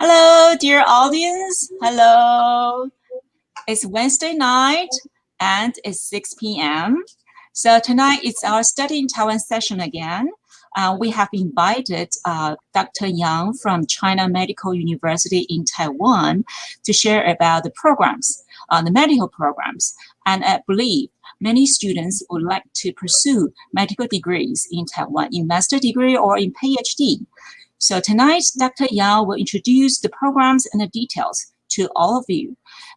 Hello, dear audience. Hello. It's Wednesday night and it's 6 p.m. So tonight it's our Study in Taiwan session again. We have invited Dr. Yang from China Medical University in Taiwan to share about the programs, the medical programs. And I believe many students would like to pursue medical degrees in Taiwan, in master degree or in PhD. So tonight, Dr. Yang will introduce the programs and the details to all of you.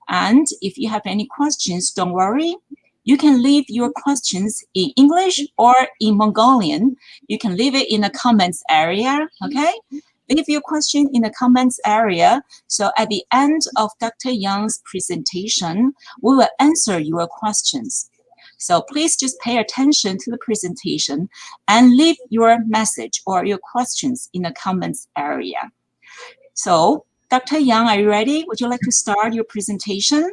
And if you have any questions, don't worry. You can leave your questions in English or in Mongolian. You can leave it in the comments area, okay? Leave your question in the comments area. So at the end of Dr. Yang's presentation, we will answer your questions. So please just pay attention to the presentation and leave your message or your questions in the comments area. So, Dr. Yang, are you ready? Would you like to start your presentation?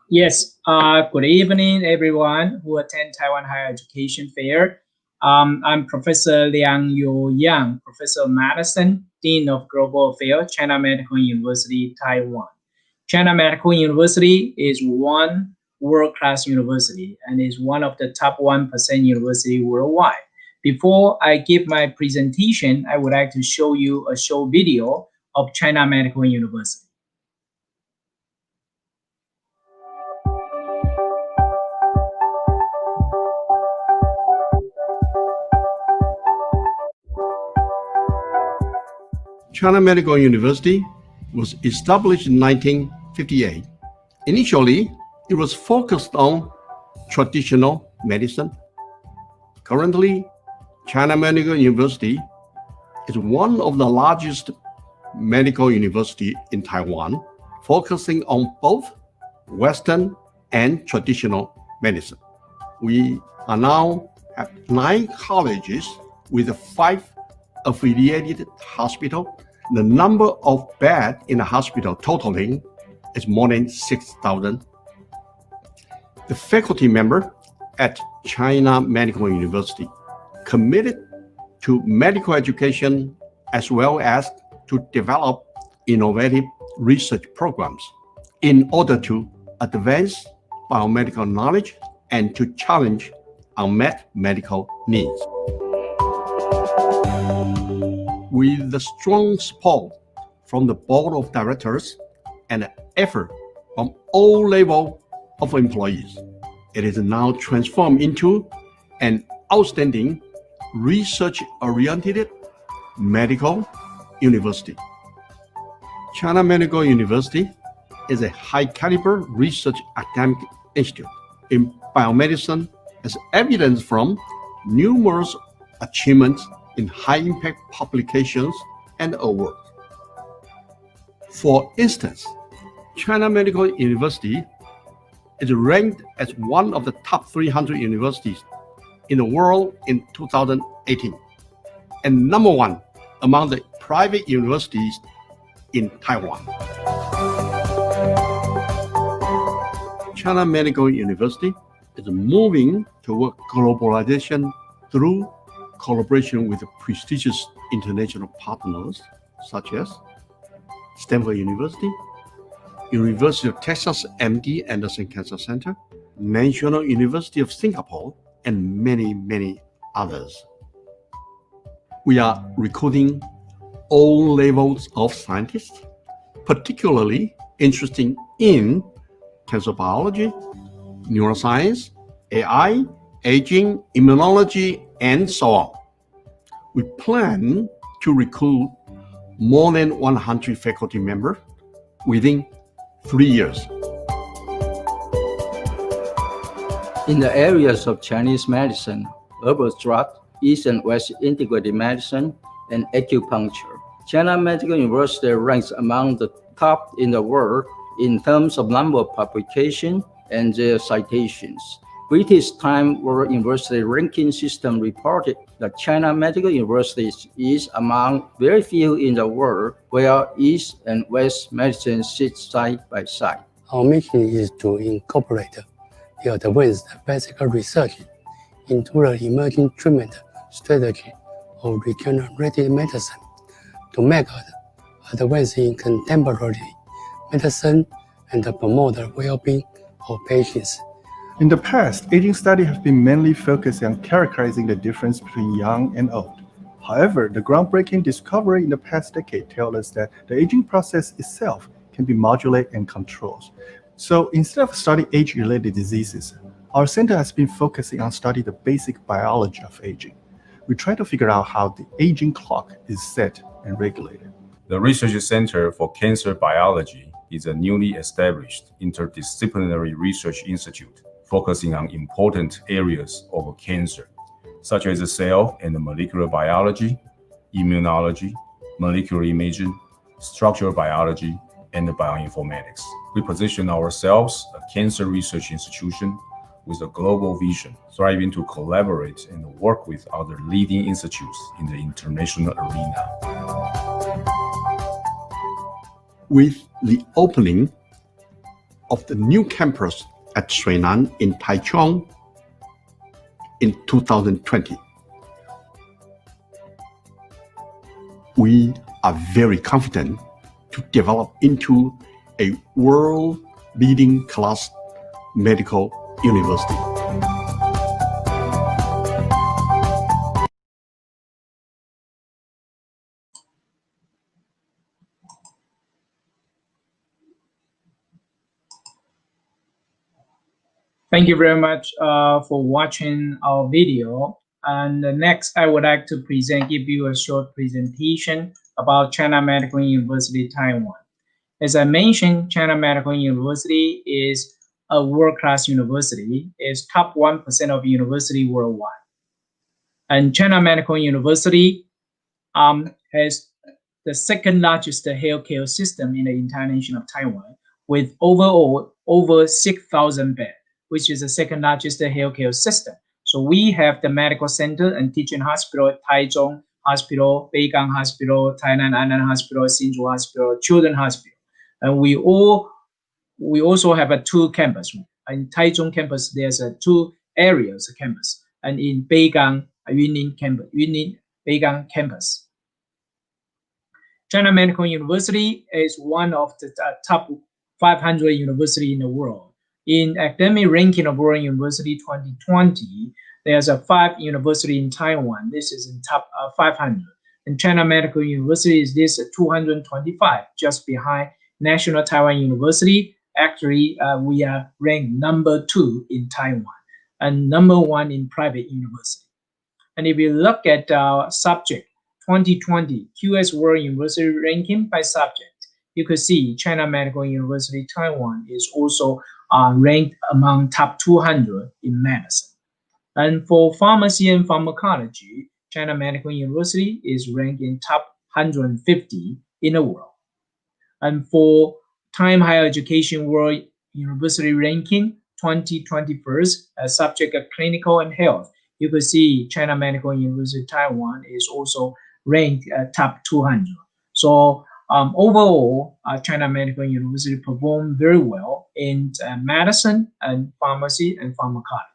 Yes. Good evening, everyone who attend Taiwan Higher Education Fair. I'm Professor Liang Yu Yang, Professor of Medicine, Dean of Global Affairs, China Medical University, Taiwan. China Medical University is one world-class university and is one of the top 1% university worldwide. Before I give my presentation, I would like to show you a short video of China Medical University. China Medical University was established in 1958. Initially, it was focused on traditional medicine. Currently, China Medical University is one of the largest medical universities in Taiwan, focusing on both Western and traditional medicine. We are now at 9 colleges with 5 affiliated hospitals. The number of beds in the hospital totaling is more than 6,000. The faculty member at China Medical University committed to medical education as well as to develop innovative research programs in order to advance biomedical knowledge and to challenge unmet medical needs. With the strong support from the board of directors and the effort from all levels of employees, it is now transformed into an outstanding research-oriented medical university. China Medical University is a high-caliber research academic institute in biomedicine as evidence from numerous achievements in high-impact publications and awards. For instance, China Medical University is ranked as one of the top 300 universities in the world in 2018 and number 1 among the private universities in Taiwan. China Medical University is moving toward globalization through collaboration with prestigious international partners such as Stanford University, University of Texas MD Anderson Cancer Center, National University of Singapore, and many others. We are recruiting all levels of scientists, particularly interested in cancer biology, neuroscience, AI, aging, immunology, and so on. We plan to recruit more than 100 faculty members within 3 years. In the areas of Chinese medicine, herbal drug, East and West integrated medicine, and acupuncture, China Medical University ranks among the top in the world in terms of number of publications and their citations. British Time World University Ranking System reported that China Medical University is among very few in the world where East and West medicine sit side by side. Our mission is to incorporate the advanced basic research into the emerging treatment strategy of regenerative medicine to make advance in contemporary medicine and promote the well-being of patients. In the past, aging studies have been mainly focused on characterizing the difference between young and old. However, the groundbreaking discovery in the past decade tells us that the aging process itself can be modulated and controlled. So instead of studying age-related diseases, our center has been focusing on studying the basic biology of aging. We try to figure out how the aging clock is set and regulated. The Research Center for Cancer Biology is a newly established interdisciplinary research institute focusing on important areas of cancer, such as cell and molecular biology, immunology, molecular imaging, structural biology, and bioinformatics. We position ourselves as a cancer research institution with a global vision, striving to collaborate and work with other leading institutes in the international arena. With the opening of the new campus at Suinan in Taichung in 2020, we are very confident to develop into a world-leading class medical university. Thank you very much for watching our video. And next, I would like to give you a short presentation about China Medical University, Taiwan. As I mentioned, China Medical University is a world-class university. It's top 1% of university worldwide. And China Medical University has the second largest healthcare system in the entire nation of Taiwan, with over 6,000 beds, which is the second largest healthcare system. So we have the medical center and teaching hospital at Taichung Hospital, Beigang Hospital, Tainan Annan Hospital, Hsinchu Hospital, Children's Hospital. And we also have a two campus. In Taichung campus, there's a two areas of campus. And in Beigang, Beigang campus. China Medical University is one of the top 500 universities in the world. In academic ranking of World University 2020, there's a 5 university in Taiwan. This is in top 500. And China Medical University is this 225, just behind National Taiwan University. Actually, we are ranked number 2 in Taiwan and number 1 in private university. And if you look at our subject 2020 QS World University ranking by subject, you could see China Medical University Taiwan is also ranked among top 200 in medicine. And for pharmacy and pharmacology, China Medical University is ranked in top 150 in the world. And for Time Higher Education World University Ranking 2021, subject of clinical and health, you could see China Medical University Taiwan is also ranked top 200. So overall, China Medical University performed very well in medicine and pharmacy and pharmacology.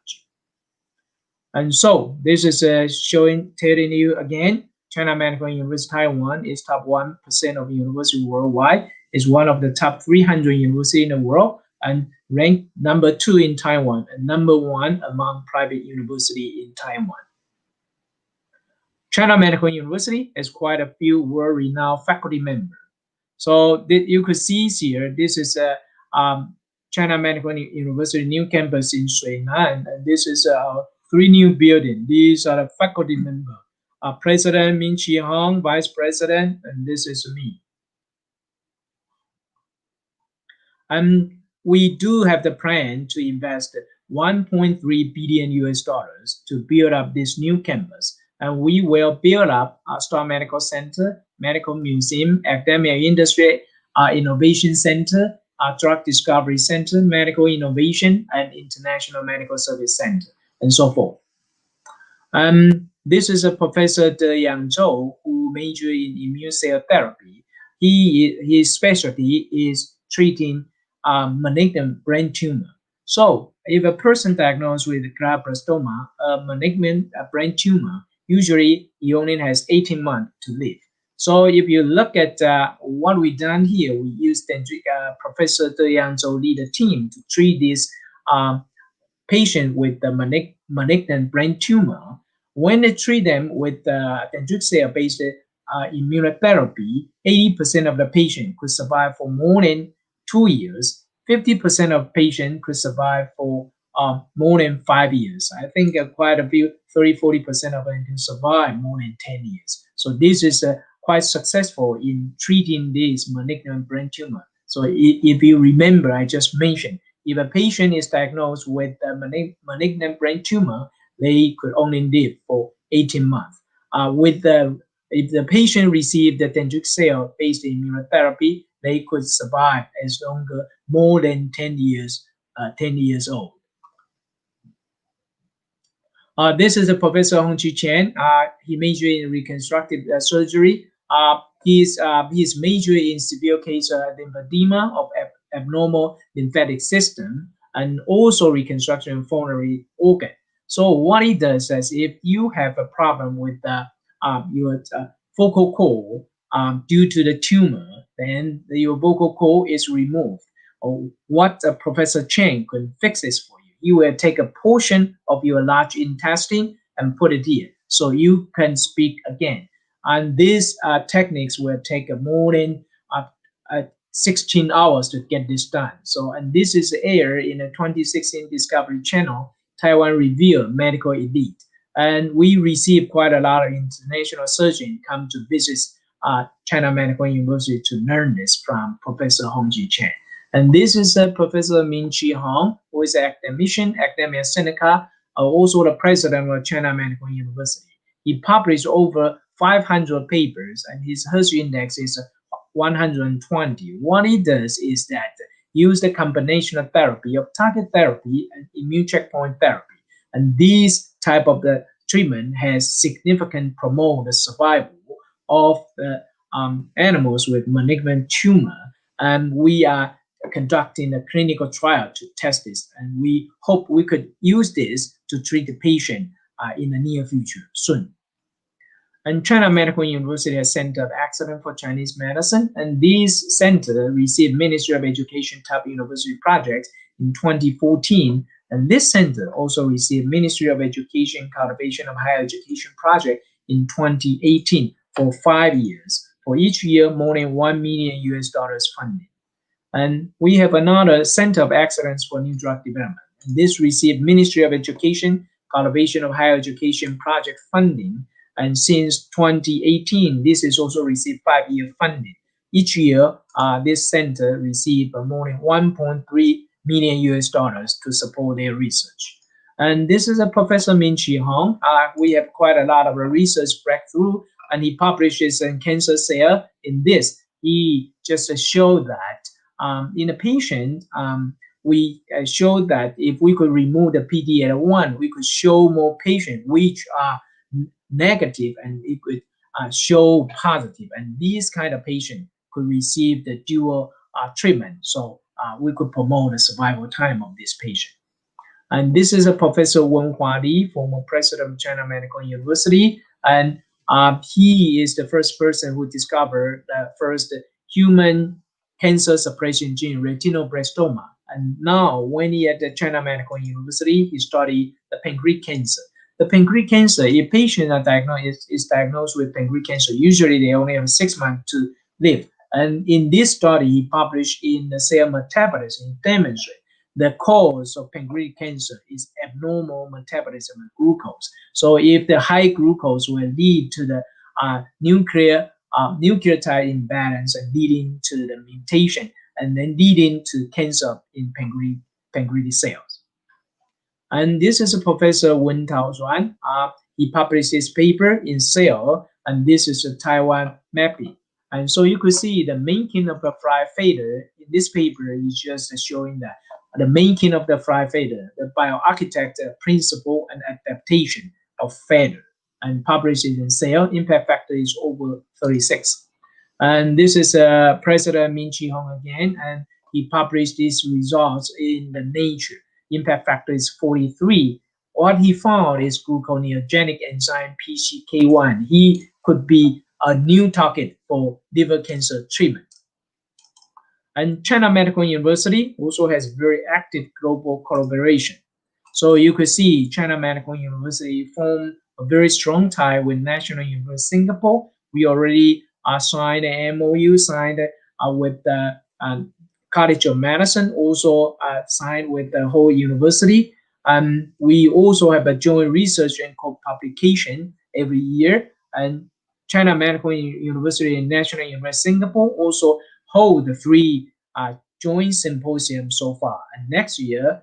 And so this is telling you again, China Medical University Taiwan is top 1% of university worldwide, is one of the top 300 universities in the world, and ranked number 2 in Taiwan and number 1 among private universities in Taiwan. China Medical University has quite a few world-renowned faculty members. So you could see here, this is a China Medical University new campus in Suinan, and this is 3 new buildings. These are the faculty members. President Min Chi-hong, Vice President, and this is me. And we do have the plan to invest 1.3 billion US dollars to build up this new campus. And we will build up a Star Medical Center, Medical Museum, Academic Industry Innovation Center, Drug Discovery Center, Medical Innovation, and International Medical Service Center, and so forth. This is a Professor De Yang Zhou, who majored in immune cell therapy. His specialty is treating malignant brain tumor. So if a person diagnosed with glioblastoma, a malignant brain tumor, usually he only has 18 months to live. So if you look at what we done here, we used Professor Yang Zhou lead a team to treat this um, patient with the malignant brain tumor. When they treat them with dendritic cell-based immunotherapy, 80% of the patient could survive for more than 2 years. 50% of patients could survive for more than 5 years. I think quite a few, 30-40% of them can survive more than 10 years. So this is quite successful in treating this malignant brain tumor. So if you remember, I just mentioned, if a patient is diagnosed with a malignant brain tumor, they could only live for 18 months. If the patient received the dendritic cell-based immunotherapy, they could survive as longer more than 10 years, 10 years old. This is a Professor Hongqi Chen. He majored in reconstructive surgery. He's majored in severe case lymphedema of abnormal lymphatic system and also reconstruction of pulmonary organ. So what he does is if you have a problem with your vocal cord due to the tumor, then your vocal cord is removed. Or what Professor Chen could fix this for you. You will take a portion of your large intestine and put it here so you can speak again. And these techniques will take more than 16 hours to get this done. So, and this is aired in a 2016 Discovery Channel, Taiwan Review Medical Elite. And we receive quite a lot of international surgeons come to visit China Medical University to learn this from Professor Hongqi Chen. And this is Professor Min-Chi Hong, who is an academician, Academia Sinica, also the president of China Medical University. He published over 500 papers, and his Hershey index is 120. What he does is that use the combination of therapy of target therapy and immune checkpoint therapy. And this type of the treatment has significant promote the survival of the animals with malignant tumor. And we are conducting a clinical trial to test this. And we hope we could use this to treat the patient in the near future soon. And China Medical University has Center of Excellence for Chinese Medicine, and this center received Ministry of Education Top University Project in 2014, and this center also received Ministry of Education Cultivation of Higher Education Project in 2018 for 5 years. For each year, more than $1 million funding. And we have another Center of Excellence for New Drug Development. And this received Ministry of Education Cultivation of Higher Education Project funding. And since 2018, this is also received 5-year funding. Each year, this center received more than $1.3 million to support their research. And this is a Professor Min-Chi Hong. We have quite a lot of research breakthrough, and he publishes in Cancer Cell. In this, he just showed that in a patient, we showed that if we could remove the PD-L1, we could show more patients which are negative, and it could show positive. And these kind of patients could receive the dual treatment. So we could promote the survival time of this patient. And this is a Professor Wenhua Li, former president of China Medical University. And he is the first person who discovered the first human cancer suppression gene, retinoblastoma. And now, when he at the China Medical University, he studied the pancreatic cancer. The pancreatic cancer, if patient is diagnosed with pancreatic cancer, usually they only have 6 months to live. And in this study, he published in the Cell Metabolism, demonstrate the cause of pancreatic cancer is abnormal metabolism of glucose. So if the high glucose will lead to the nucleotide imbalance and leading to the mutation, and then leading to cancer in pancreatic cells. And this is a Professor Wen Taozuan. He published his paper in Cell, and this is a Taiwan mapping. And so you could see the making of the fry fader in this paper is just showing that the making of the fry fader, the bioarchitect principle and adaptation of fader, and published it in Cell. Impact factor is over 36. And this is President Min-Chi Hong again, and he published these results in the Nature. Impact factor is 43. What he found is gluconeogenic enzyme PCK1. He could be a new target for liver cancer treatment. And China Medical University also has very active global collaboration. So you could see China Medical University form a very strong tie with National University Singapore. We already signed an MOU, signed with the College of Medicine, also signed with the whole university. We also have a joint research and co-publication every year. And China Medical University and National University Singapore also hold the 3 joint symposiums so far. And next year,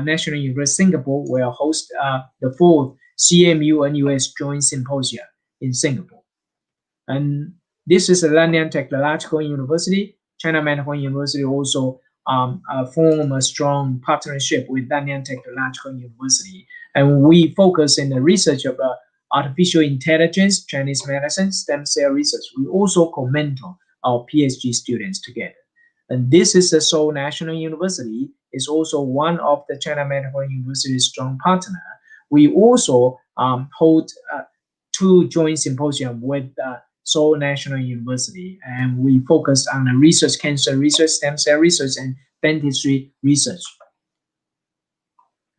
National University Singapore will host the 4th CMU-NUS Joint Symposium in Singapore. And this is a Nanyang Technological University. China Medical University also form a strong partnership with Nanyang Technological University. And we focus in the research of artificial intelligence, Chinese medicine, stem cell research. We also comment on our PhD students together. And this is the Seoul National University. Is also one of the China Medical University's strong partner. We also hold 2 joint symposiums with Seoul National University, and we focus on the research, cancer research, stem cell research, and dentistry research.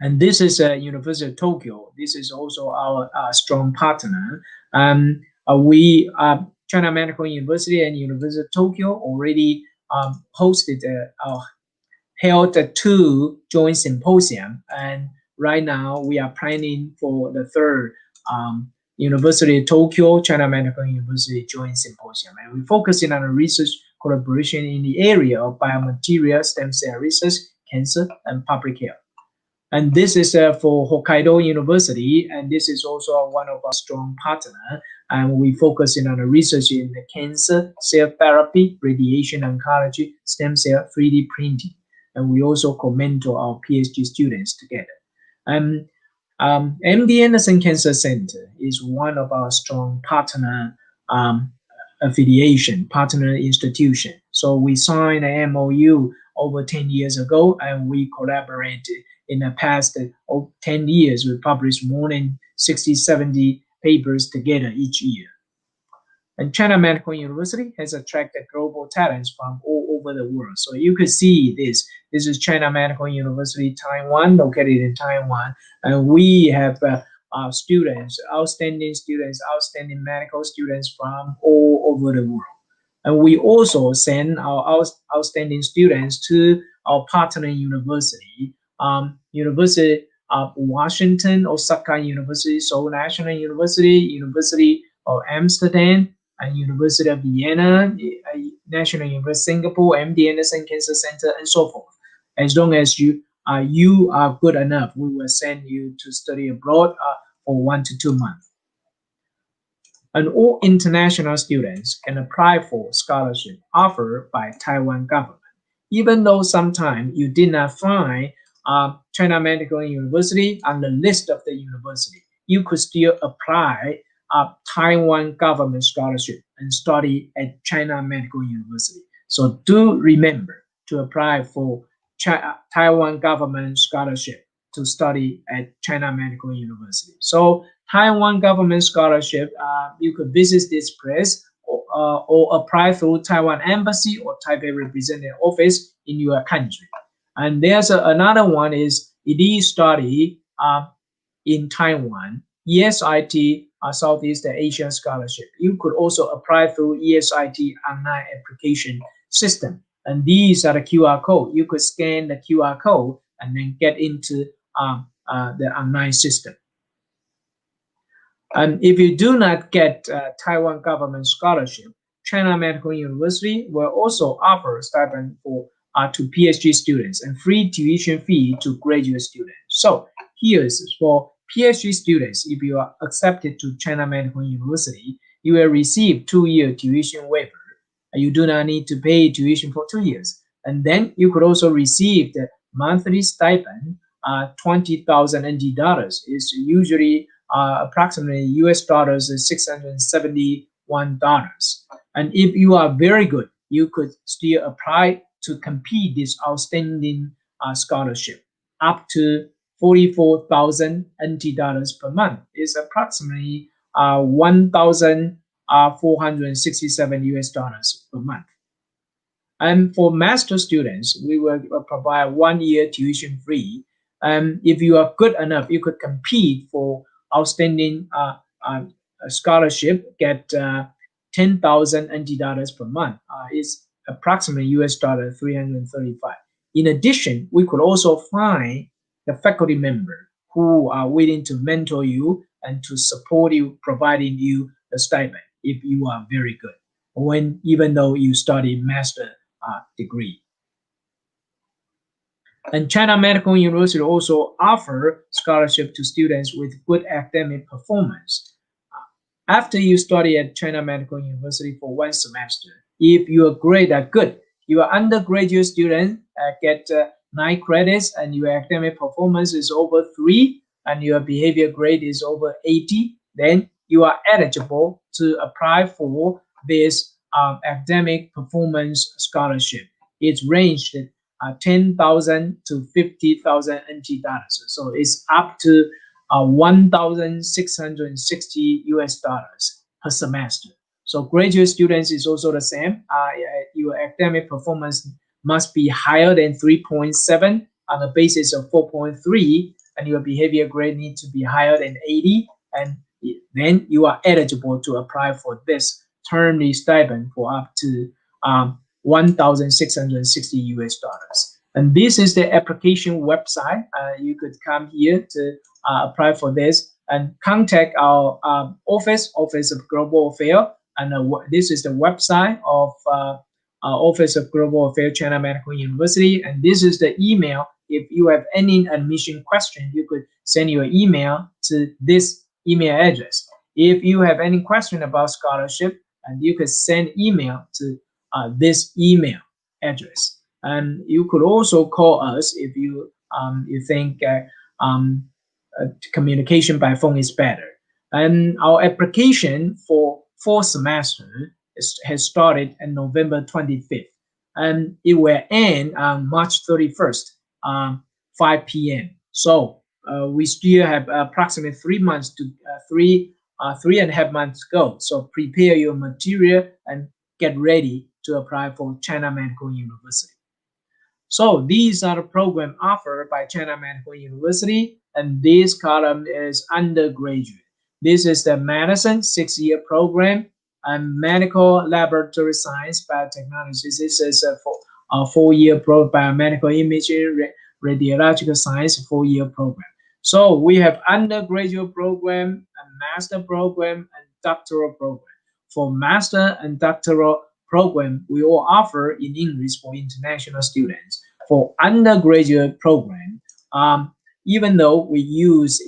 And this is University of Tokyo. This is also our strong partner. We China Medical University and University of Tokyo already hosted held 2 joint symposium, and right now we are planning for the 3rd University of Tokyo China Medical University joint symposium, and we're focusing on a research collaboration in the area of biomaterial, stem cell research, cancer, and public health. And this is for Hokkaido University, and this is also one of our strong partners. And we focusing on the research in the cancer, cell therapy, radiation oncology, stem cell, 3D printing. And we also comment to our PhD students together. MD Anderson Cancer Center is one of our strong partner affiliation, partner institution. So we signed an MOU over 10 years ago, and we collaborated in the past 10 years. We published more than 60, 70 papers together each year. And China Medical University has attracted global talents from all over the world. So you could see this. This is China Medical University, Taiwan, located in Taiwan. And we have students, outstanding medical students from all over the world. And we also send our outstanding students to our partner university, University of Washington, Osaka University, Seoul National University, University of Amsterdam, and University of Vienna, National University Singapore, MD Anderson Cancer Center, and so forth. As long as you are good enough, we will send you to study abroad for 1 to 2 months. And all international students can apply for scholarship offered by Taiwan government. Even though sometimes you did not find China Medical University on the list of the university, you could still apply Taiwan government scholarship and study at China Medical University. So do remember to apply for Taiwan government scholarship to study at China Medical University. So Taiwan government scholarship, you could visit this place or apply through Taiwan Embassy or Taipei Representative Office in your country. And there's another one is elite study in Taiwan, ESIT, Southeast Asia Scholarship. You could also apply through ESIT online application system. And these are the QR code. You could scan the QR code and then get into the online system. And if you do not get Taiwan government scholarship, China Medical University will also offer stipend for to PhD students and free tuition fee to graduate students. So here's for PhD students. If you are accepted to China Medical University, you will receive 2-year tuition waiver. You do not need to pay tuition for 2 years. And then you could also receive the monthly stipend, 20,000 NT dollars. Is usually approximately US dollars $671. And if you are very good, you could still apply to compete this outstanding scholarship up to 44,000 NT dollars per month. Is approximately $1,000 $467 per month. And for master students, we will provide 1 year tuition free. If you are good enough, you could compete for outstanding scholarship, get 10,000 NT dollars per month. It's approximately $335. In addition, we could also find the faculty member who are willing to mentor you and to support you, providing you the stipend if you are very good, even though you study master degree. And China Medical University also offer scholarship to students with good academic performance. After you study at China Medical University for 1 semester, if your grade are good, your undergraduate student get 9 credits and your academic performance is over 3 and your behavior grade is over 80, then you are eligible to apply for this academic performance scholarship. It's ranged 10,000 to 50,000 NT dollars. So it's up to $1,660 per semester. So graduate students is also the same. Your academic performance must be higher than 3.7 on the basis of 4.3, and your behavior grade needs to be higher than 80, and then you are eligible to apply for this termly stipend for up to $1,660. And this is the application website. You could come here to apply for this and contact our Office of Global Affairs. And this is the website of Office of Global Affairs, China Medical University. And this is the email. If you have any admission question, you could send your email to this email address. If you have any question about scholarship, and you could send email to this email address. And you could also call us if you think communication by phone is better. And our application for 4th semester has started on November 25th, and it will end on March 31st, 5 p.m. So we still have approximately 3 months to 3.5 months to go. So prepare your material and get ready to apply for China Medical University. So these are the programs offered by China Medical University, and this column is undergraduate. This is the medicine 6-year program and medical laboratory science biotechnology. This is a 4-year biomedical imaging radiological science 4-year program. So we have undergraduate program, a master program, and doctoral program. For master and doctoral program, we all offer in English for international students. For undergraduate program, even though we use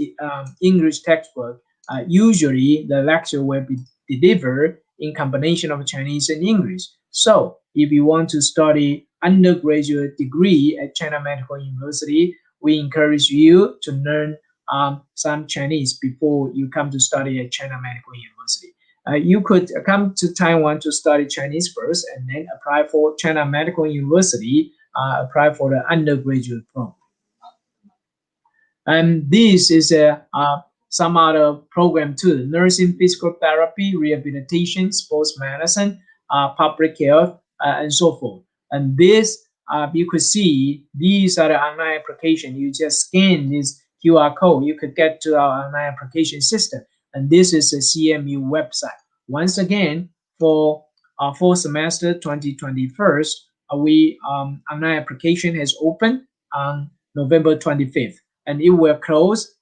English textbook, usually the lecture will be delivered in combination of Chinese and English. So if you want to study undergraduate degree at China Medical University, we encourage you to learn some Chinese before you come to study at China Medical University. You could come to Taiwan to study Chinese first and then apply for China Medical University, apply for the undergraduate program. And this is some other program too: nursing, physical therapy, rehabilitation, sports medicine, public health, and so forth. And this, you could see, these are the online application. You just scan this QR code, you could get to our online application system. And this is the CMU website. Once again, for our 4th semester 2021, online application has opened on November 25th, and it will close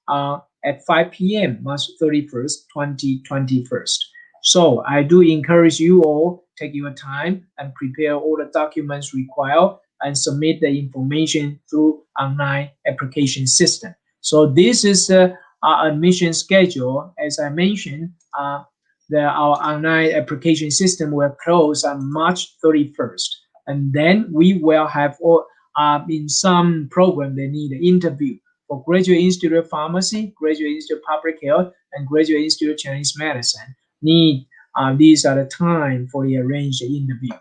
at 5 p.m. March 31st, 2021. So I do encourage you all take your time and prepare all the documents required and submit the information through online application system. So this is our admission schedule. As I mentioned, our online application system will close on March 31st. And then we will have, in some program, they need an interview. For Graduate Institute of Pharmacy, Graduate Institute of Public Health, and Graduate Institute of Chinese Medicine, these are the time for the arranged interview.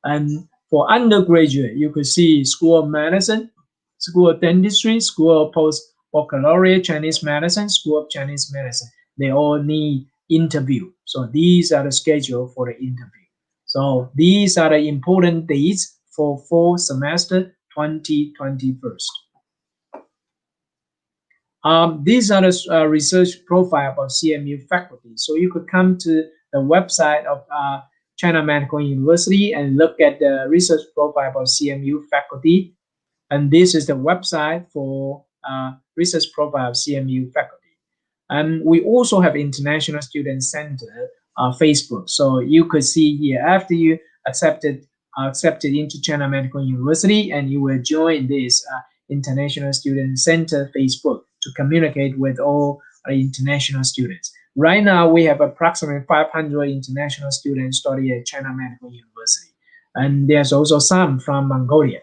And for undergraduate, you could see School of Medicine, School of Dentistry, School of Post-Baccalaureate Chinese Medicine, School of Chinese Medicine. They all need interview. So these are the schedule for the interview. So these are the important dates for fall semester 2021. These are the research profile of CMU faculty. So you could come to the website of China Medical University and look at the research profile of CMU faculty. And this is the website for research profile of CMU faculty. And we also have International Student Center Facebook. So you could see here after you accepted into China Medical University, and you will join this International Student Center Facebook to communicate with all international students. Right now, we have approximately 500 international students studying at China Medical University, and there's also some from Mongolia.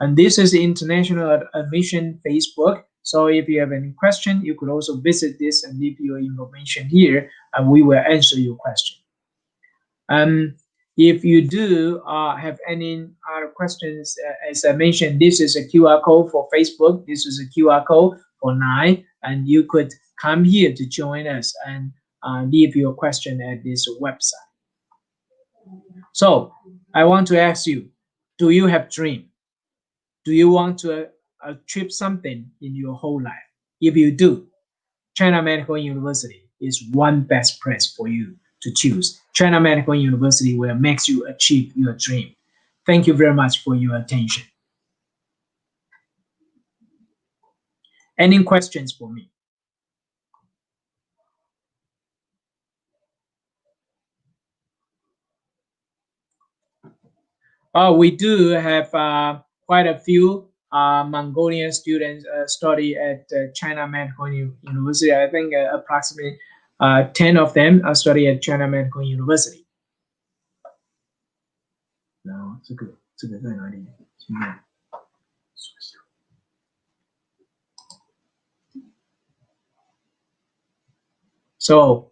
And this is the International Admission Facebook. So if you have any question, you could also visit this and leave your information here, and we will answer your question. If you do have any other questions, as I mentioned, this is a QR code for Facebook. This is a QR code for NINE, and you could come here to join us and leave your question at this website. So I want to ask you, do you have dream? Do you want to achieve something in your whole life? If you do, China Medical University is one best place for you to choose. China Medical University will make you achieve your dream. Thank you very much for your attention. Any questions for me? We do have quite a few Mongolian students study at China Medical University. I think approximately 10 of them study at China Medical University. 然后这个在哪里？现在 So,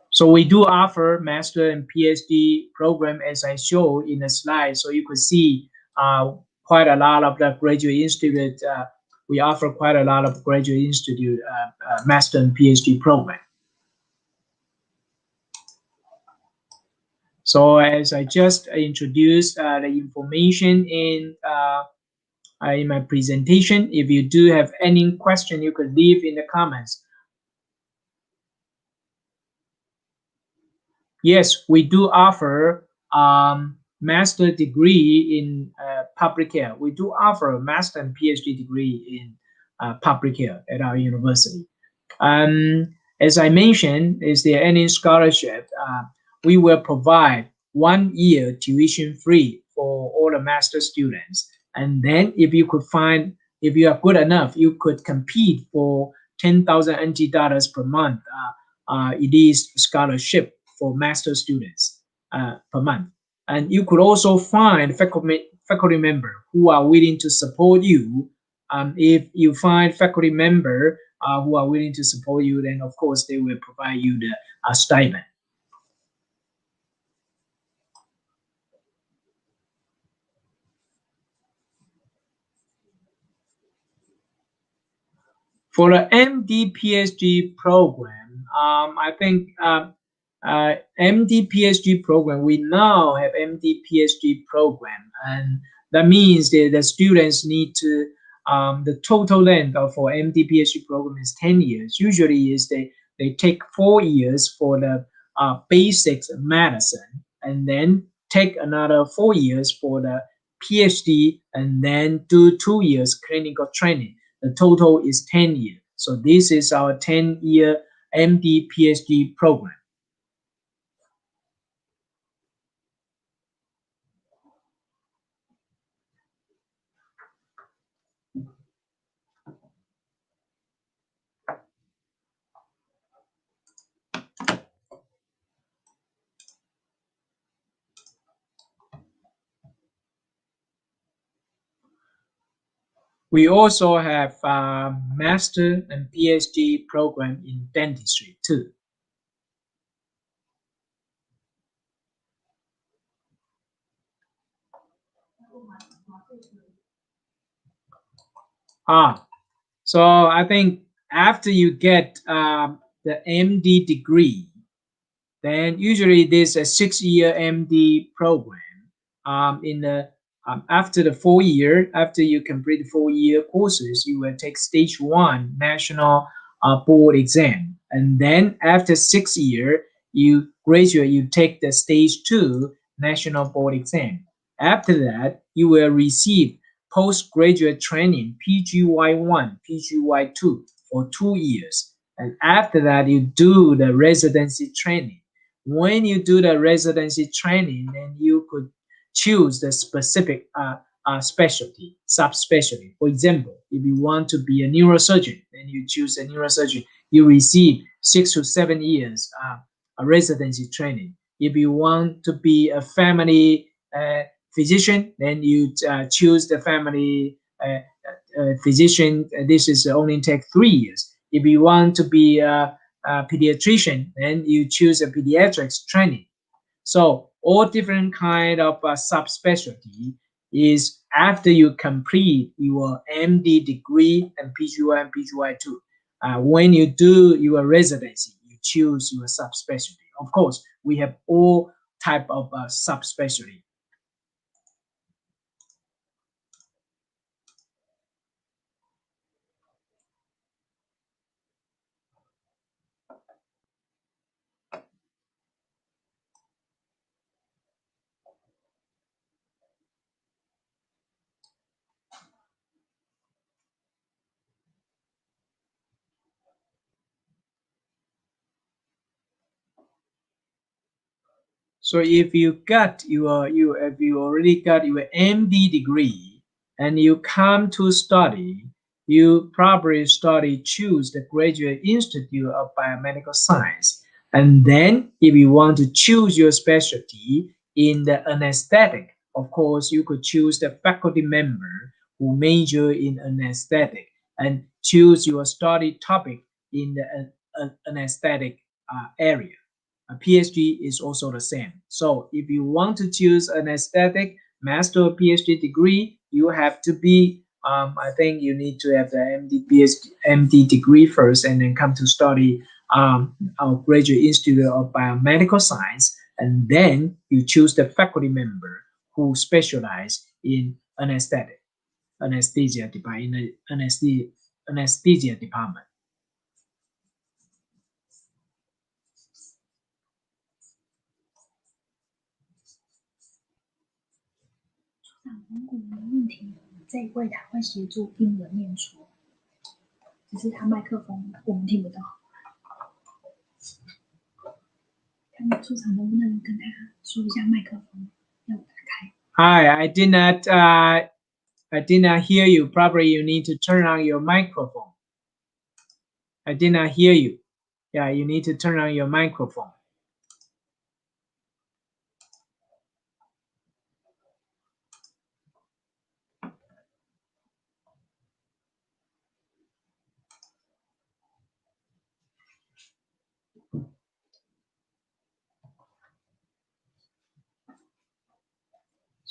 so we do offer master and PhD program as I show in the slide. So you could see quite a lot of the graduate institute. We offer quite a lot of graduate institute master and PhD program. So as I just introduced the information in my presentation, if you do have any question, you could leave in the comments. Yes, we do offer master degree in public health. We do offer a master and PhD degree in public health at our university. As I mentioned, is there any scholarship? We will provide 1 year tuition free for all the master students. And then if you could find, if you are good enough, you could compete for 10,000 NT dollars per month. It is scholarship for master students per month. And you could also find faculty member who are willing to support you. If you find faculty member who are willing to support you, then of course they will provide you the stipend. For the MD PhD program, I think MD PhD program, we now have MD PhD program, and that means that the students need to, the total length for MD PhD program is 10 years. Usually is they take 4 years for the basics medicine, and then take another 4 years for the PhD, and then do 2 years clinical training. The total is 10 years. So this is our 10-year MD PhD program. We also have master and PhD program in dentistry too. So I think after you get the MD degree, then usually there's a 6-year MD program. In the After the 4 year, after you complete 4-year courses, you will take stage 1 national board exam, and then after 6 year, you graduate. You take the stage 2 national board exam. After that, you will receive postgraduate training PGY1, PGY2 for 2 years, and after that, you do the residency training. When you do the residency training, then you could choose the specific specialty, subspecialty. For example, if you want to be a neurosurgeon, then you choose a neurosurgeon. You receive 6 to 7 years a residency training. If you want to be a family physician, then you choose the family physician. This is only take 3 years. If you want to be a pediatrician, then you choose a pediatrics training. So all different kind of subspecialty is after you complete your MD degree and PGY and PGY2. When you do your residency, you choose your subspecialty. Of course, we have all type of subspecialty. So if you already got your MD degree and you come to study, you probably choose the Graduate Institute of Biomedical Science. And then if you want to choose your specialty in the anesthetic, of course, you could choose the faculty member who major in anesthetic and choose your study topic in the anesthetic area. A PhD is also the same. So if you want to choose an aesthetic master or PhD degree, you have to be, I think you need to have the MD degree first and then come to study our Graduate Institute of Biomedical Science. And then you choose the faculty member who specialize in anesthesia department. Hi, I did not hear you. Probably you need to turn on your microphone. I did not hear you. Yeah, you need to turn on your microphone.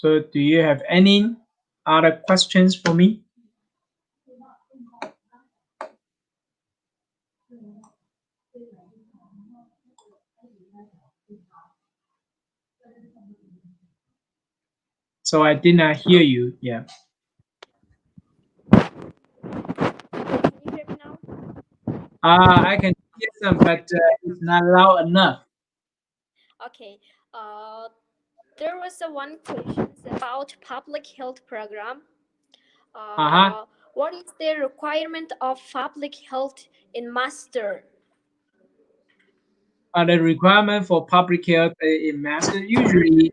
So do you have any other questions for me? So I did not hear you. Yeah. Can you hear me now? I can hear some, but it's not loud enough. Okay. There was one question about public health program. What is the requirement of public health in master? The requirement for public health in master usually,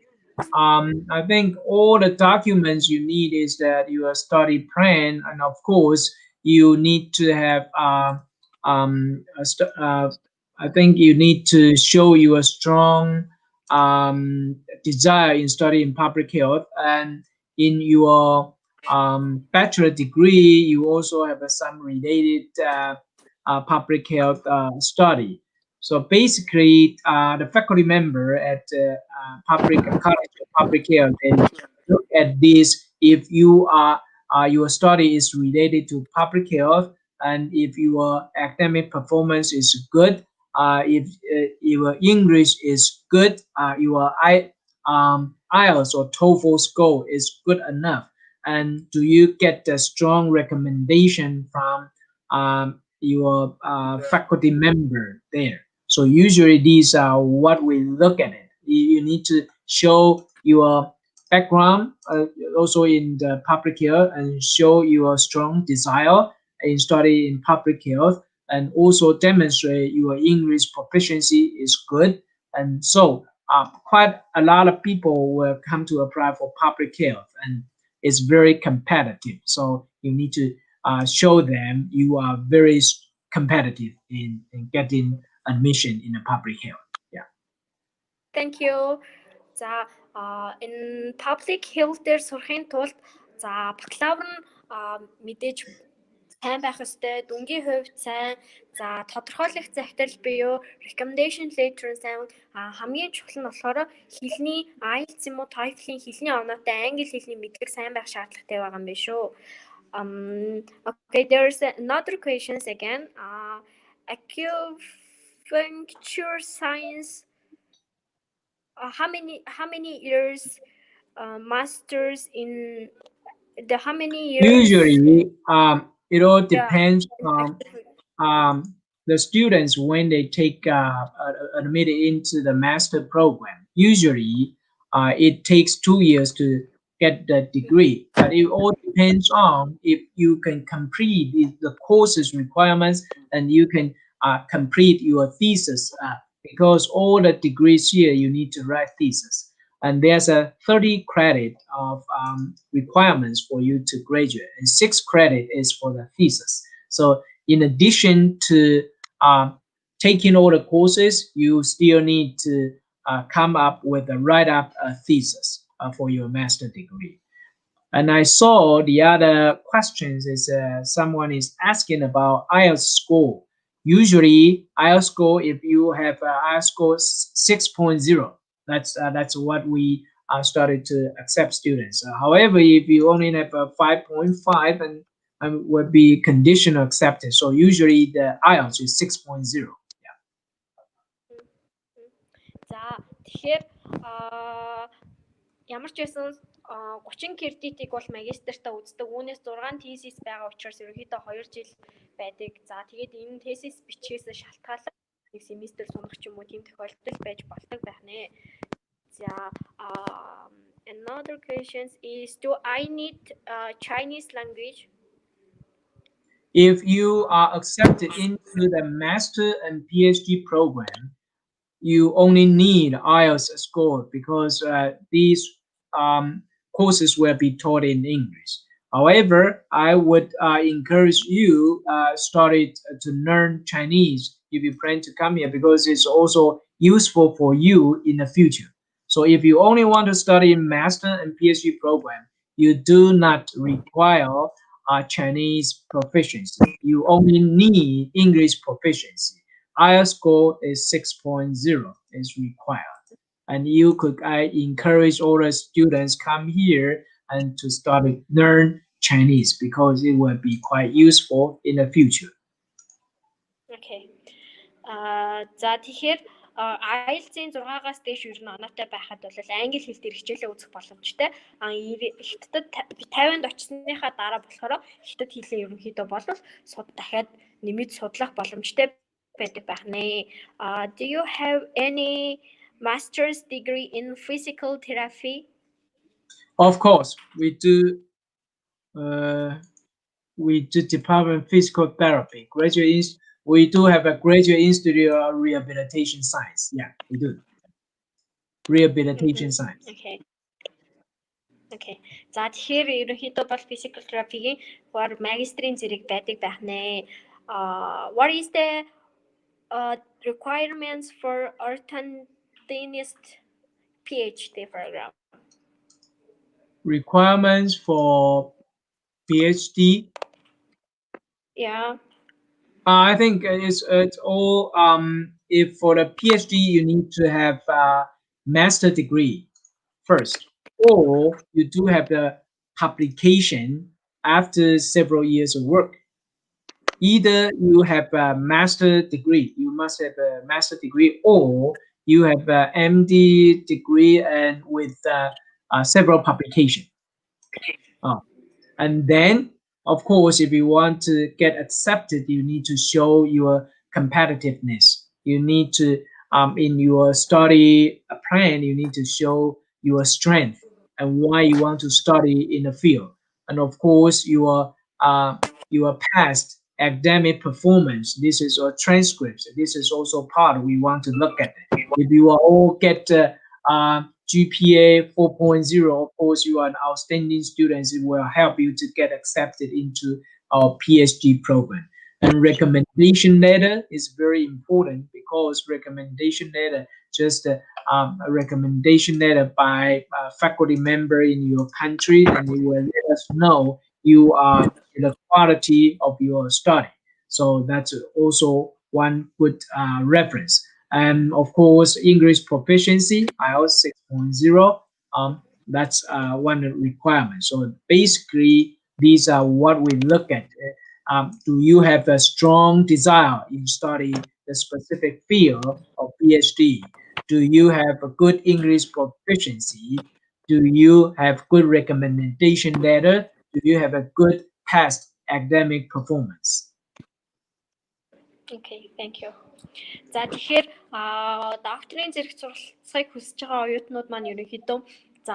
I think all the documents you need is that your study plan, and of course you need to have I think you need to show your strong desire in studying public health, and in your bachelor degree you also have some related public health study. So basically, the faculty member at public college of public health, they look at this. If you are your study is related to public health, and if your academic performance is good, if your English is good, your IELTS or TOEFL score is good enough, and do you get a strong recommendation from your faculty member there? So usually these are what we look at it. You need to show your background also in the public health and show your strong desire in study in public health, and also demonstrate your English proficiency is good. And so quite a lot of people will come to apply for public health, and it's very competitive. So you need to show them you are very competitive in getting admission in the public health. Yeah. Thank you. За энэ public health дээр сурахын тулд за бакалавр нь мэдээж сайн байх ёстой, дүнгийн хувьд сайн, за тодорхойлох захирал буюу recommendation letter сайн, хамгийн чухал нь болохоор хэлний IELTS юм уу TOEFL-ийн хэлний оноотой англи хэлний мэдлэг сайн байх шаардлагатай байгаа юм биш үү? Okay, there's another questions again. Acupuncture science. How many years masters in the how many years? Usually, it all depends on the students when they take admitted into the master program. Usually, it takes 2 years to get the degree, but it all depends on if you can complete the courses requirements and you can complete your thesis. Because all the degrees here, you need to write thesis. And there's a 30 credit of requirements for you to graduate, and 6 credit is for the thesis. So in addition to taking all the courses, you still need to come up with a write-up thesis for your master degree. And I saw the other questions is someone is asking about IELTS score. Usually, IELTS score, if you have IELTS score 6.0, that's what we started to accept students. However, if you only have a 5.5, and would be conditional accepted. So usually the IELTS is 6.0. Yeah. За тэгэхээр ямар ч байсан 30 кредитийг бол магистртаа үздэг. Үүнээс 6 thesis байгаа учраас ерөнхийдөө 2 жил байдаг. За тэгээд энэ thesis бичгээс шалтгаалаад нэг семестр сунах ч юм уу тийм тохиолдол байж болдог байх нэ. За another question is, do I need Chinese language? If you are accepted into the master and PhD program, you only need IELTS score because these courses will be taught in English. However, I would encourage you started to learn Chinese if you plan to come here, because it's also useful for you in the future. So if you only want to study in master and PhD program, you do not require Chinese proficiency. You only need English proficiency. IELTS score is 6.0 is required. And you could, I encourage all the students come here and to start to learn Chinese because it will be quite useful in the future. Okay. За тэгэхээр IELTS-ийн 6-аас дээш ер нь оноотой байхад бол англи хэл дээр хичээлээ үзэх боломжтой. Хятадд 50-нд очсныхаа дараа болохоор хятад хэлээ ерөнхийдөө болов дахиад нэмээд судлах боломжтой байдаг байх нэ. Do you have any master's degree in physical therapy? Of course, we do. We do Department of Physical Therapy. We do have a Graduate Institute of Rehabilitation Science. Yeah, we do. Rehabilitation Science. Okay. Okay. За тэгэхээр ерөнхийдөө бол physical therapy-ийн магистрийн зэрэг байдаг байх нэ. What is the requirements for orthodontist PhD program? Requirements for PhD? Yeah. I think it's all if for the PhD you need to have a master degree first, or you do have the publication after several years of work. Either you have a master degree, you must have a master degree, or you have a MD degree and with several publications. And then, of course, if you want to get accepted, you need to show your competitiveness. You need to, in your study plan, you need to show your strength and why you want to study in the field. And of course, your past academic performance. This is a transcript. This is also part we want to look at. If you are all get GPA 4.0, of course, you are an outstanding student. It will help you to get accepted into our PhD program. And recommendation letter is very important because recommendation letter, just a recommendation letter by a faculty member in your country, and it will let us know you are the quality of your study. So that's also one good reference. And of course, English proficiency, IELTS 6.0, that's one requirement. So basically, these are what we look at. Do you have a strong desire in study the specific field of PhD? Do you have a good English proficiency? Do you have good recommendation letter? Do you have a good past academic performance? Okay, thank you. За тэгэхээр докторийн зэрэг суралцахыг хүсэж байгаа оюутнууд маань ерөнхийдөө за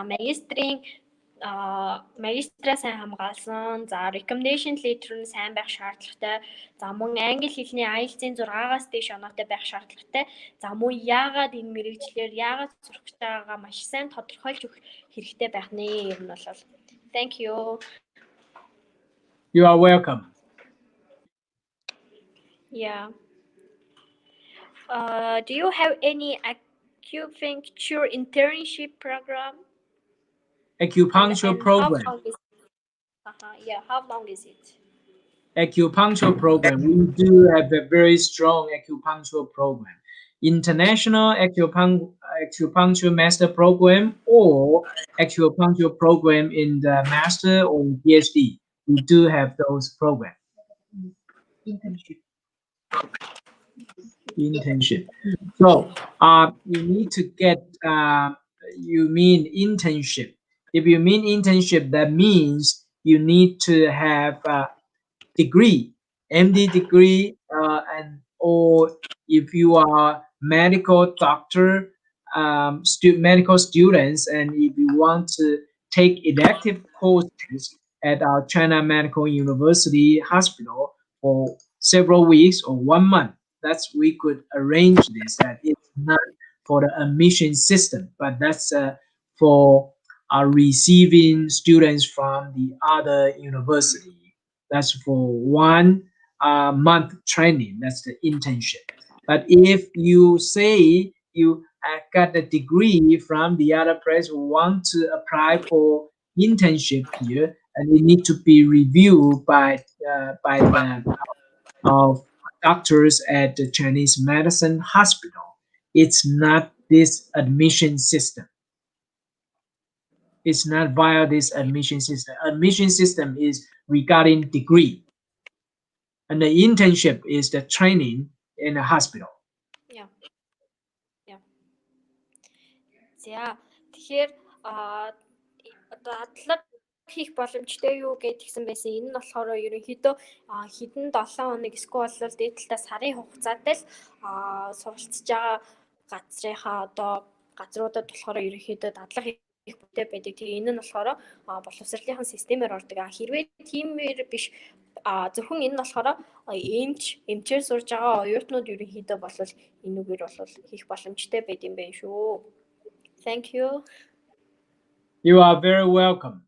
магистраа сайн хамгаалсан, за recommendation letter нь сайн байх шаардлагатай, за мөн англи хэлний IELTS-ийн 6-аас дээш оноотой байх шаардлагатай, за мөн яагаад энэ мэрэгчлэр яагаад сурах гэж байгаагаа маш сайн тодорхойлж өгөх хэрэгтэй байх нэ юм бол. Thank you. You are welcome. Yeah. Do you have any acupuncture internship program? Acupuncture program. How long is it? Acupuncture program. We do have a very strong acupuncture program. International acupuncture master program or acupuncture program in the master or PhD. We do have those programs. Internship. So you need to get you mean internship. If you mean internship, that means you need to have a degree, MD degree, and or if you are medical doctor, medical students, and if you want to take elective courses at our China Medical University Hospital for several weeks or 1 month, that's we could arrange this. That it's not for the admission system, but that's for receiving students from the other university. That's for 1 month training. That's the internship. But if you say you got a degree from the other place, want to apply for internship here, and it need to be reviewed by the doctors at the Chinese Medicine Hospital. It's not this admission system. It's not via this admission system. Admission system is regarding degree. And the internship is the training in a hospital. Yeah. За тэгэхээр дадлаг хийх боломжтой юу гэдгийгсэн байсан. Энэ нь болохоор ерөнхийдөө хэдэн 7 хоног эсвэл дээдлээ сарын хугацаатай л суралцж байгаа газруудад болохоор ерөнхийдөө дадлаг хийх бүтэц байдаг. Тэгээ энэ нь болохоор боловсролынхаа системээр ордог. Хэрвээ тиймэр биш зөвхөн энэ нь болохоор эмчээр сурж байгаа оюутнууд ерөнхийдөө бол энүүгээр бол хийх боломжтой байд юм байна шүү. Thank you. You are very welcome.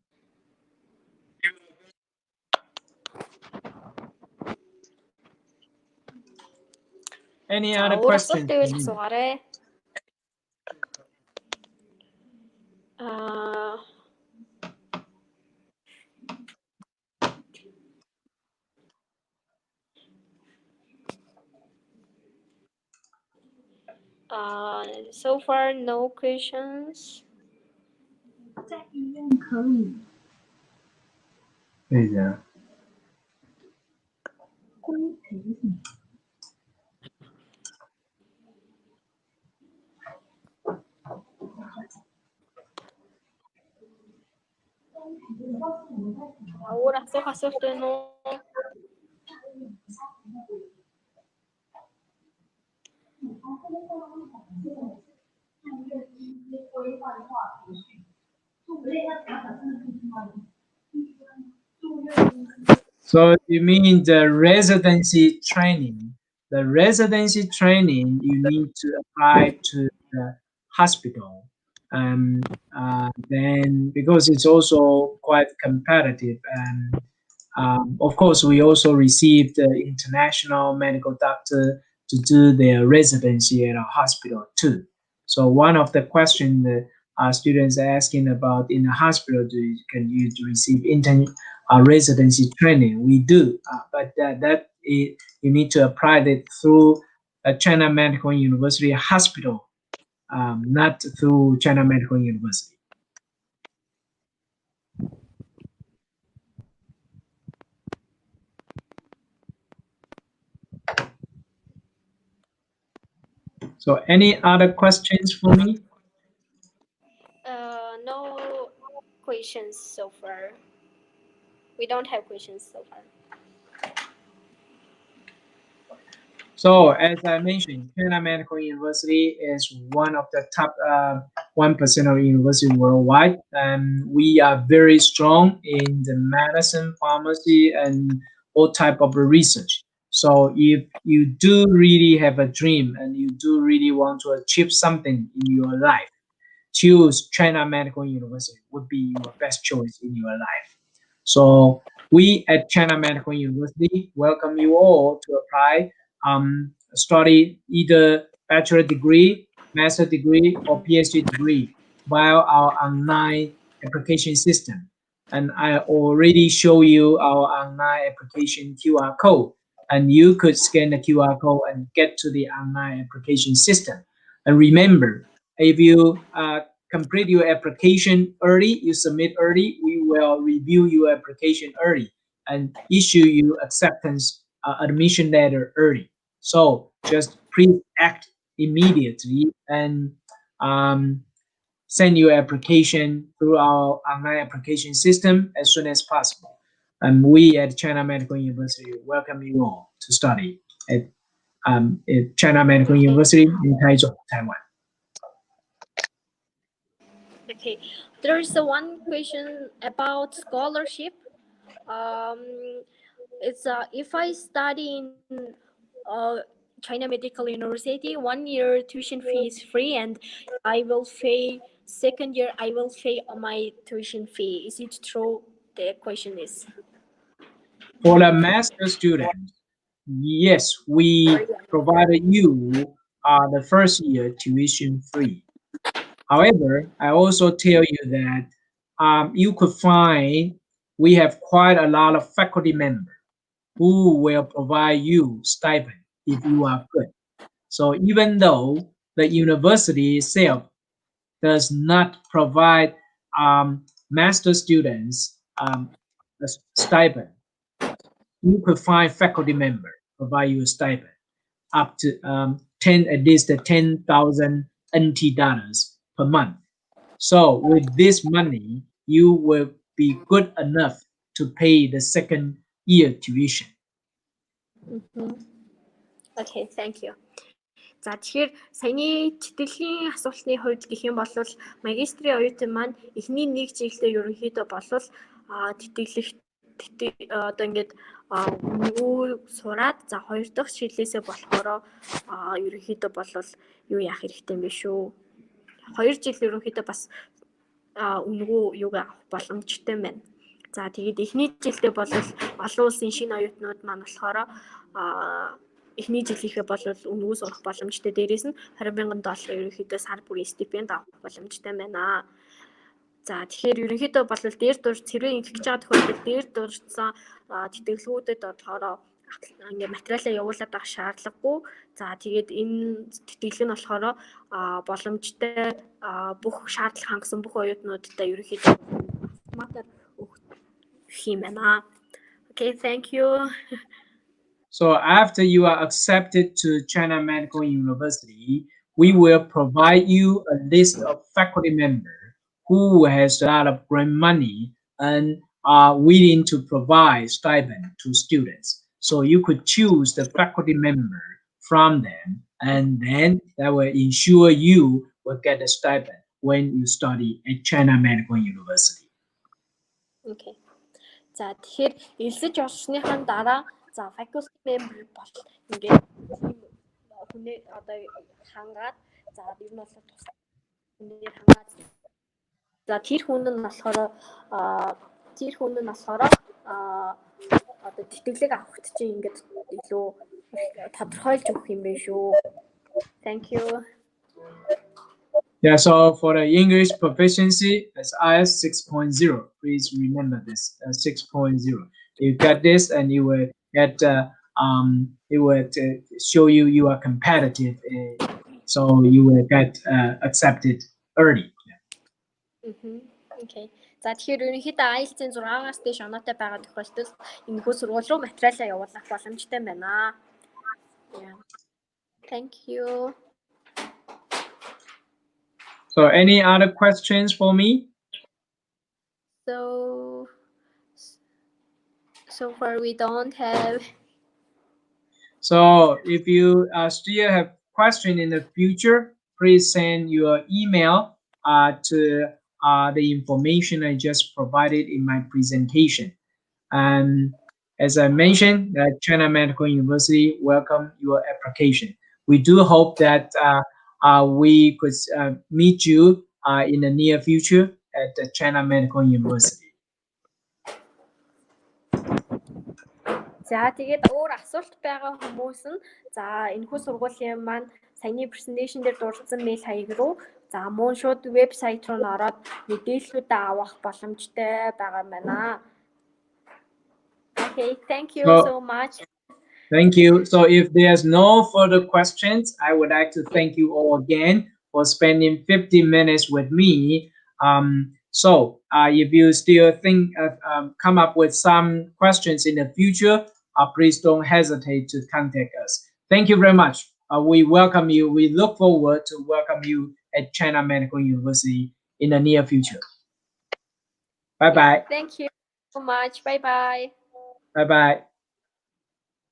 Any other questions? So far, no questions. 在医院可以。对的。Өөр асуулт байна уу? So you mean the residency training? The residency training, you need to apply to the hospital. Then because it's also quite competitive, and of course we also received the international medical doctor to do their residency at a hospital too. So one of the questions that our students are asking about in the hospital, can you receive residency training? We do, but you need to apply it through a China Medical University hospital, not through China Medical University. So any other questions for me? No questions so far. We don't have questions so far. So as I mentioned, China Medical University is one of the top 1% of university worldwide, and we are very strong in the medicine, pharmacy, and all type of research. So if you do really have a dream and you do really want to achieve something in your life, choose China Medical University would be your best choice in your life. So we at China Medical University welcome you all to apply, study either bachelor degree, master degree, or PhD degree via our online application system. And I already show you our online application QR code, and you could scan the QR code and get to the online application system. And remember, if you complete your application early, you submit early, we will review your application early and issue you acceptance admission letter early. So just please act immediately and send your application through our online application system as soon as possible. And we at China Medical University welcome you all to study at China Medical University in Taichung, Taiwan. Okay, there is one question about scholarship. It's if I study in China Medical University, 1 year tuition fee is free, and I will pay second year. I will pay my tuition fee. Is it true? The question is. For the master students, yes, we provided you the first year tuition free. However, I also tell you that you could find we have quite a lot of faculty members who will provide you stipend if you are good. So even though the university itself does not provide master students a stipend, you could find faculty member provide you a stipend up to at least 10,000 NT dollars per month. So with this money, you will be good enough to pay the second year tuition. Okay, thank you. За тэгэхээр саяны тэтгэлийн асуултны хувьд гэх юм бол магистрийн оюутан маань эхний нэг чиглэлээр ерөнхийдөө бол одоо ингээд өнгөө сураад за хоёр дахь чиглэлээсээ болохоор ерөнхийдөө бол юу яах хэрэгтэй юм бэ шүү. 2 жил ерөнхийдөө бас өнгөө юуг авах боломжтой байна. За тэгээд эхний жилдээ бол олон улсын шинэ оюутнууд маань болохоор эхний жилийнхээ бол өнгөө сурах боломжтой. Дээрээс нь 20,000 доллар ерөнхийдөө сар бүрийн стипенд авах боломжтой байна. За тэгэхээр ерөнхийдөө бол дээр дурж хэрвээ ингэж байгаа тохиолдолд дээр дуржсан тэтгэлгүүдэд болохоор ингээ материалаа явуулаад авах шаардлагагүй. За тэгээд энэ тэтгэл нь болохоор боломжтой бүх шаардлага хангасан бүх оюутнуудтай ерөнхийдөө автоматар өгөх юм байна. Okay, thank you. So after you are accepted to China Medical University, we will provide you a list of faculty members who has a lot of grant money and are willing to provide stipend to students. So you could choose the faculty member from them, and then that will ensure you will get a stipend when you study at China Medical University. Okay. За тэгэхээр элсэж орсныхаа дараа за faculty member бол ингээд тийм хүнээ одоо хангаад за ер нь бол тус хүнээр хангаад за тэр хүн нь болохоор одоо тэтгэлэг авахт чинь ингээд илүү тодорхойлж өгөх юм байна шүү. Thank you. Yeah, so for the English proficiency, it's IS 6.0. Please remember this, 6.0. You get this, and you will get it will show you are competitive, so you will get accepted early. Okay. За тэгэхээр ерөнхийдөө IELTS-ийн 6-аас дээш оноотой байгаа тохиолдолд энэхүү сургууль руу материалаа явуулах боломжтой байна. Yeah. Thank you. So any other questions for me? So far we don't have. So if you still have questions in the future, please send your email to the information I just provided in my presentation. And as I mentioned, China Medical University welcome your application. We do hope that we could meet you in the near future at the China Medical University. За тэгээд өөр асуулт байгаа хүмүүс нь за энэхүү сургуулийн маань саяны presentation дээр дурдсан мэйл хаяг руу за мөн шууд вебсайт руу ороод мэдээллүүдээ авах боломжтой байгаа байна. Okay, thank you so much. Thank you. So if there's no further questions, I would like to thank you all again for spending 50 minutes with me. So if you still think come up with some questions in the future, please don't hesitate to contact us. Thank you very much. We welcome you. We look forward to welcome you at China Medical University in the near future. Bye-bye. Thank you so much. Bye-bye. Bye-bye.